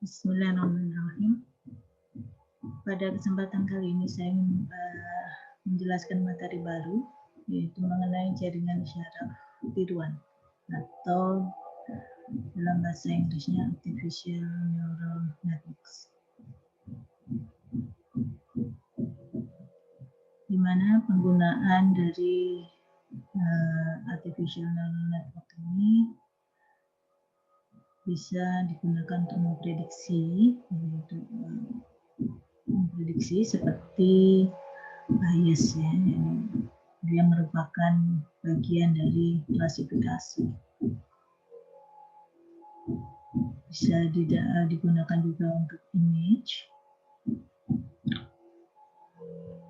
Bismillahirrahmanirrahim. Pada kesempatan kali ini saya menjelaskan materi baru, yaitu mengenai jaringan syaraf tiruan atau dalam bahasa Inggrisnya Artificial Neural Networks, di mana penggunaan dari Artificial Neural Network ini bisa digunakan untuk memprediksi, yaitu memprediksi seperti bias ya, dia merupakan bagian dari klasifikasi. Bisa digunakan juga untuk image,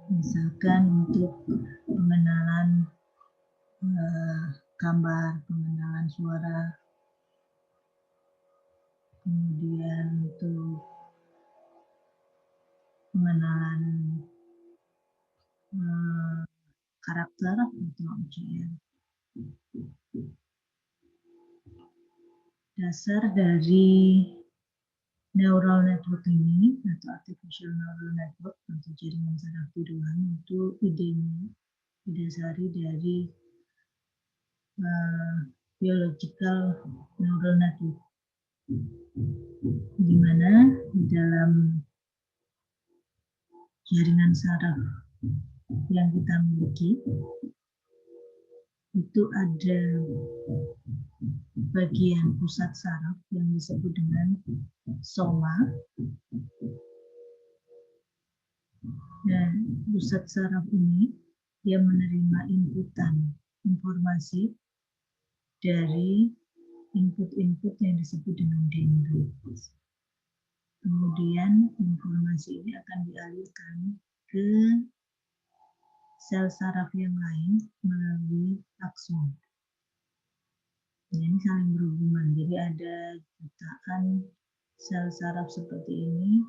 misalkan untuk pengenalan gambar, pengenalan suara, kemudian untuk pengenalan karakter atau OCR. Dasar dari neural network ini atau artificial neural network atau jaringan saraf tiruan itu idenya didasari dari biological neural network, di mana di dalam jaringan saraf yang kita miliki itu ada bagian pusat saraf yang disebut dengan soma, dan pusat saraf ini dia menerima inputan informasi dari input-input yang disebut dengan dendrit. Kemudian informasi ini akan dialirkan ke sel saraf yang lain melalui akson. Ini saling berhubungan. Jadi ada jutaan sel saraf seperti ini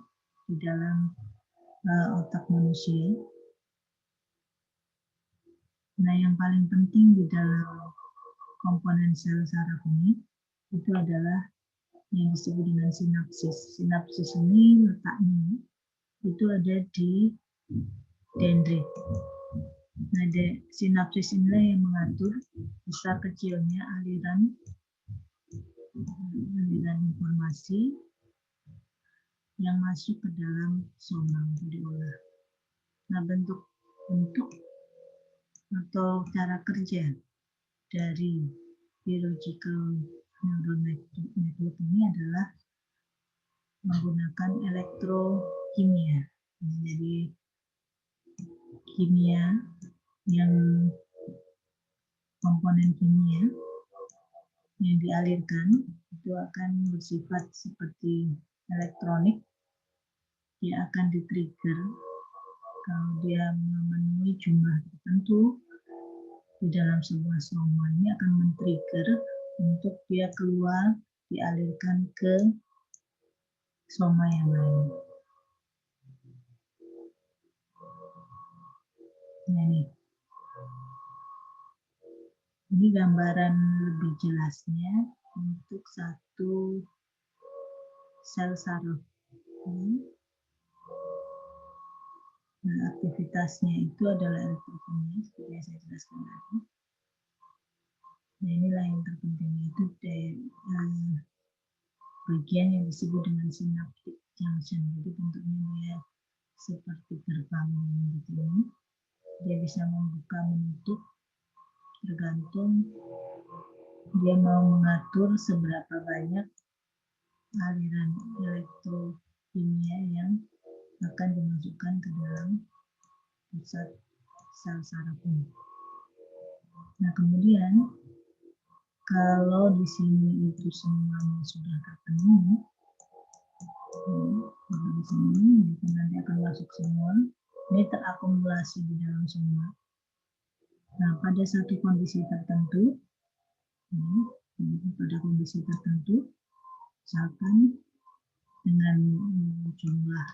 di dalam otak manusia. Nah, yang paling penting di dalam komponen sel saraf ini itu adalah yang disebut dengan sinapsis. Sinapsis ini letaknya itu ada di dendrit. Nah, sinapsis inilah yang mengatur besar kecilnya aliran informasi yang masuk ke dalam soma untuk diolah. Nah, bentuk atau cara kerja dari biological neural network ini adalah menggunakan elektrokimia. Jadi kimia yang komponen kimia yang dialirkan itu akan bersifat seperti elektronik. Dia akan di-trigger kalau dia memenuhi jumlah tertentu di dalam sebuah soma. Ini akan men-trigger untuk dia keluar, dialirkan ke soma yang lain. Nah, ini gambaran lebih jelasnya untuk satu sel saraf. Nah, aktivitasnya itu adalah elektrokimia seperti yang saya jelaskan tadi. Nah, inilah yang terpenting, itu bagian yang disebut dengan synaptic junction. Jadi bentuknya dia seperti gerbang gitu ini. Dia bisa membuka menutup tergantung dia mau mengatur seberapa banyak aliran elektrokimia yang akan dimasukkan ke dalam pusat sel saraf ini. Nah, kemudian kalau di sini itu semuanya sudah terpenuhi, di sini nanti akan masuk semua. Ini terakumulasi di dalam semua. Nah, pada satu kondisi tertentu, misalkan dengan jumlah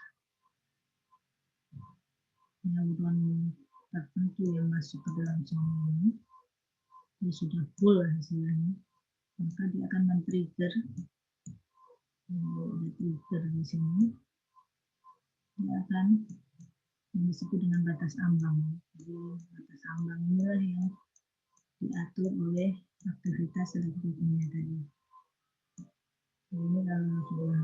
neuron tertentu yang masuk ke dalam semua ini, dia sudah full hasilnya, maka dia akan men-trigger Ada trigger di sini. Dia akan yang disebut dengan batas ambang. Jadi batas ambang inilah yang diatur oleh aktivitas elektrokimia tadi. Ini kalau sudah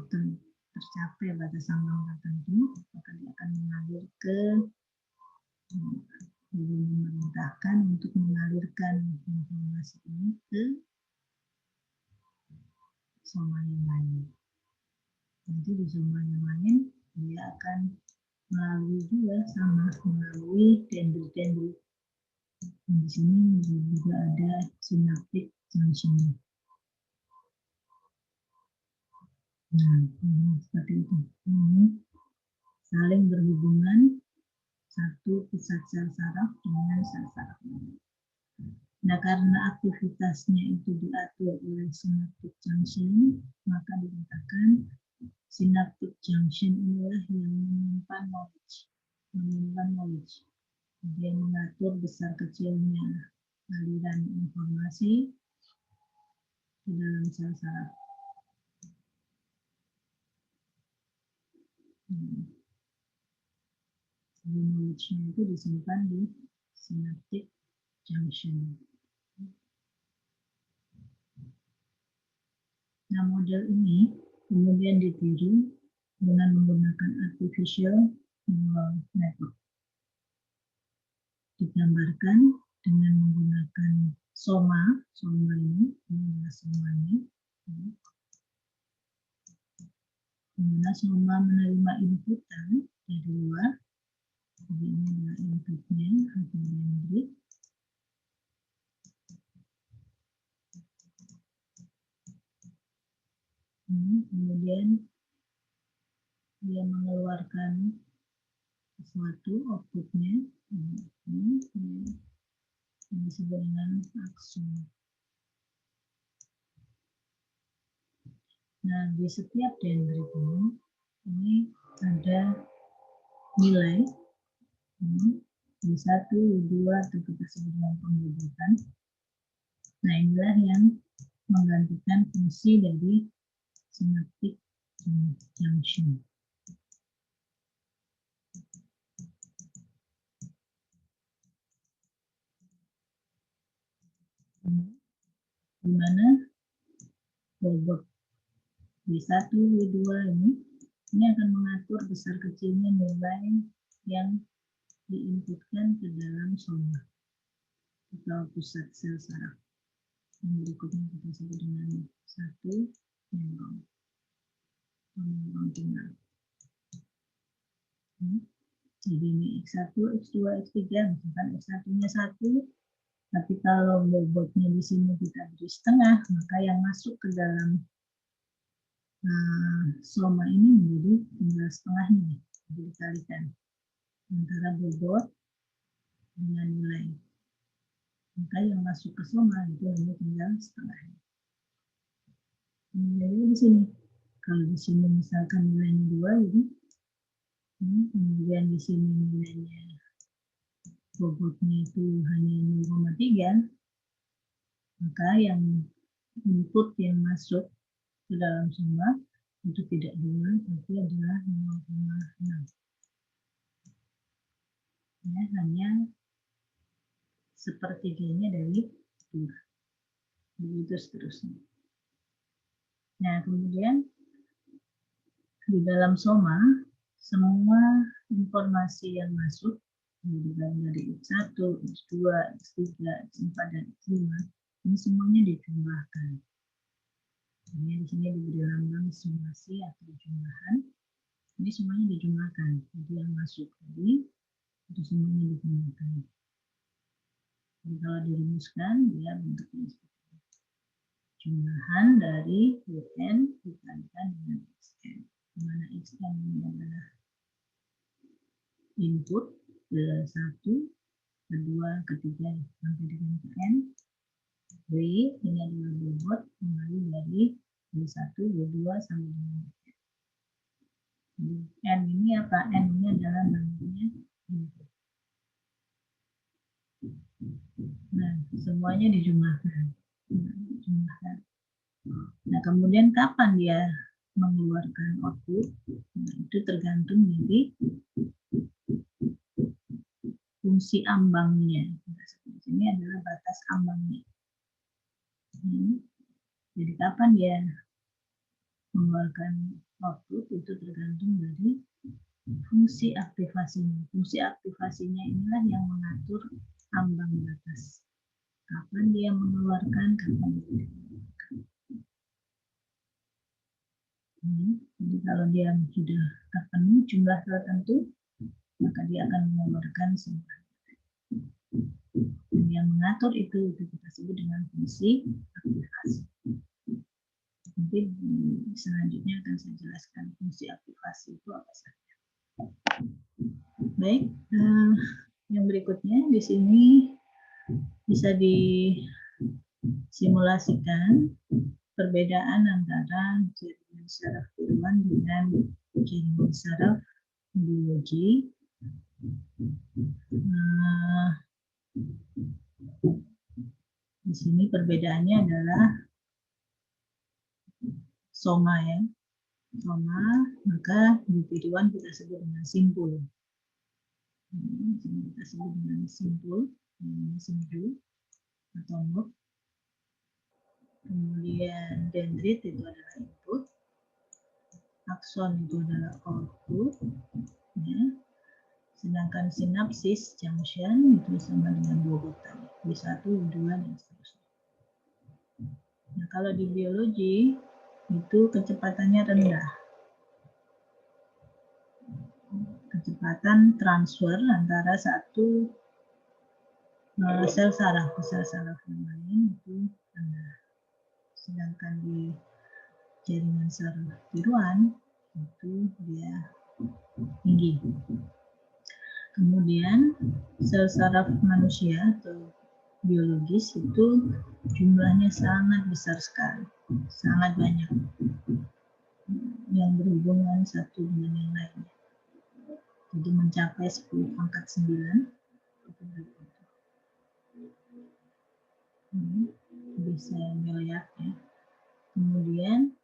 tercapai batas ambang tertentu, maka dia akan mengalir ke memerintahkan untuk mengalirkan informasi ini ke soma yang lain. Nanti di soma yang lain dia akan melalui juga sama melalui dendrit-dendrit. Di sini juga ada synaptic junction. Nah, seperti itu. Ini saling berhubungan satu pusat sel saraf dengan sel saraf lain. Nah, karena aktivitasnya itu diatur oleh synaptic junction, maka dikatakan synaptic junction inilah yang menyimpan knowledge. Dia mengatur besar kecilnya aliran informasi di dalam sel saraf. Jadi knowledge-nya itu disimpan di synaptic junction. Nah, model ini kemudian ditiru dengan menggunakan artificial neural network. Digambarkan dengan menggunakan soma ini adalah somanya. Dimana soma menerima inputan dari luar. Jadi ini adalah inputnya, atau dendrit. Kemudian dia mengeluarkan sesuatu, outputnya. Ini disebut dengan akson. Nah, di setiap dendrit ini ada nilai D1, D2, atau kita sebut dengan pembobotan. Nah, inilah yang menggantikan fungsi dari synaptic junction. Di mana bobot D1, D2 ini akan mengatur besar kecilnya nilai yang diinputkan ke dalam soma atau pusat sel saraf. Yang berikutnya kita sebut dengan 1 neuron tunggal. Jadi ini X1, X2, X3, misalkan X1-nya 1, tapi kalau bobotnya di sini kita beri setengah, maka yang masuk ke dalam soma ini menjadi tinggal setengahnya, jadi dikalikan antara bobot dengan nilai. Maka yang masuk ke soma itu hanya tinggal setengahnya. Jadi di sini, kalau di sini misalkan nilainya 2, jadi kemudian di sini nilainya bobotnya itu hanya 0,3, maka yang input yang masuk ke dalam soma itu tidak 2, tapi adalah 0,6. Ya, hanya sepertiganya dari 2. Begitu seterusnya. Nah, kemudian di dalam soma, semua informasi yang masuk dari X1, X2, X3, X4, dan X5 ini semuanya dijumlahkan. Ini di sini diberi lambang summasi atau jumlahan. Ini semuanya dijumlahkan. Jadi yang masuk tadi itu semuanya dijumlahkan. Jadi kalau dirumuskan dia bentuknya seperti ini. Jumlahan dari UN dikalikan dengan XN. Di mana XN ini adalah input ke 1, kedua, ketiga sampai dengan ke N. W ini adalah bobot kembali dari B1, B2 sampai dengan N ini apa? N ini adalah namanya input. Nah, semuanya dijumlahkan. Nah, kemudian kapan dia mengeluarkan output. Nah, itu tergantung dari fungsi ambangnya. Nah, di sini adalah batas ambangnya. Jadi kapan dia mengeluarkan output itu tergantung dari fungsi aktivasinya. Fungsi aktivasinya inilah yang mengatur ambang batas. Kapan dia mengeluarkan, kapan dia tidak mengeluarkan. Jadi kalau dia sudah terpenuhi jumlah tertentu, maka dia akan mengeluarkan semua. Dan yang mengatur itu kita sebut dengan fungsi aktivasi. Nanti selanjutnya akan saya jelaskan fungsi aktivasi itu apa saja. Baik, yang berikutnya di sini bisa disimulasikan perbedaan antara jaringan saraf tiruan dengan jaringan saraf biologi. Di sini perbedaannya adalah soma ya. Soma, maka di tiruan kita sebut dengan simpul. Kita sebut dengan simpul atau node. Kemudian dendrit itu adalah input, akson itu adalah output, ya. Sedangkan sinapsis junction itu sama dengan bobotan, B1, B2, dan seterusnya. Nah, kalau di biologi itu kecepatannya rendah. Kecepatan transfer antara satu sel saraf ke sel saraf yang lain itu rendah. Sedangkan di jaringan saraf tiruan itu dia tinggi. Kemudian sel saraf manusia atau biologis itu jumlahnya sangat besar sekali, sangat banyak yang berhubungan satu dengan yang lainnya. Jadi mencapai 10 pangkat 9. Bisa miliar ya. Kemudian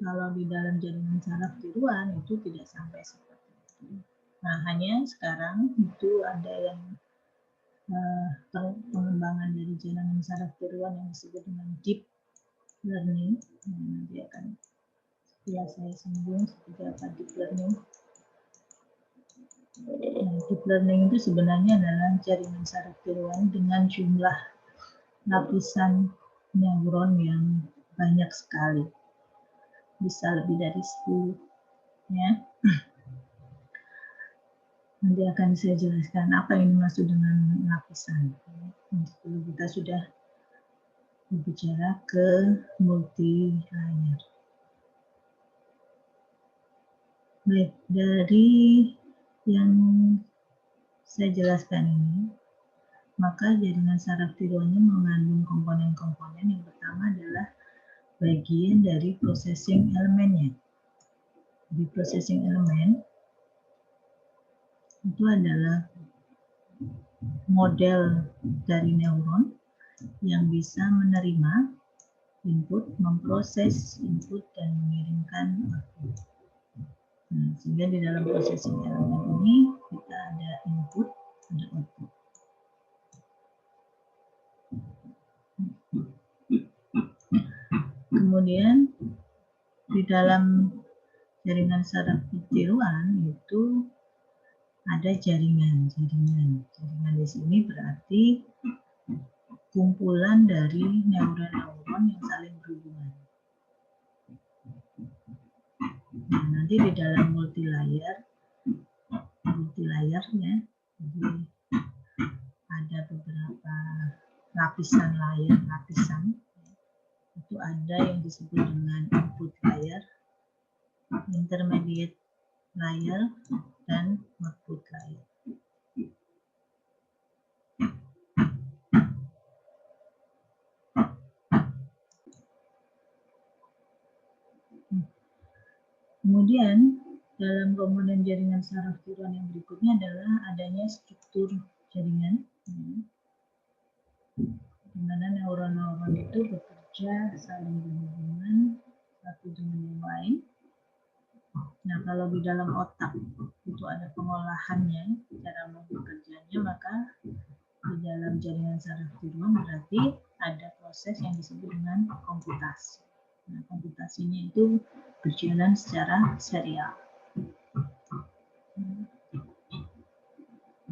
kalau di dalam jaringan saraf tiruan itu tidak sampai seperti itu. Nah, hanya sekarang itu ada yang pengembangan dari jaringan saraf tiruan yang disebut dengan deep learning. Nah, nanti akan setelah saya singgung seperti apa deep learning. Nah, deep learning itu sebenarnya adalah jaringan saraf tiruan dengan jumlah lapisan neuron yang banyak sekali. Bisa lebih dari 10 ya. Nanti akan saya jelaskan apa yang dimaksud dengan lapisan. Kalau kita sudah berbicara ke multi layer. Baik, dari yang saya jelaskan ini, maka jaringan saraf tiruannya mengandung komponen-komponen. Yang pertama adalah bagian dari processing elemennya. Di processing elemen itu adalah model dari neuron yang bisa menerima input, memproses input, dan mengirimkan output. Nah, sehingga di dalam processing elemen ini kita ada input, ada output. Kemudian di dalam jaringan saraf tiruan itu ada jaringan. Jaringan di sini berarti kumpulan dari neuron-neuron yang saling berhubungan. Nah, nanti di dalam multi layer ya, jadi ada beberapa lapisan itu ada yang disebut dengan input layer, intermediate layer, dan output layer. Kemudian dalam komponen jaringan saraf tiruan yang berikutnya adalah adanya struktur jaringan, di mana neuron-neuron itu bekerja saling berhubungan satu satu dengan yang lain. Nah, kalau di dalam otak itu ada pengolahannya, cara bekerjanya, maka di dalam jaringan saraf tiroid berarti ada proses yang disebut dengan komputasi. Nah, komputasinya itu berjalan secara serial.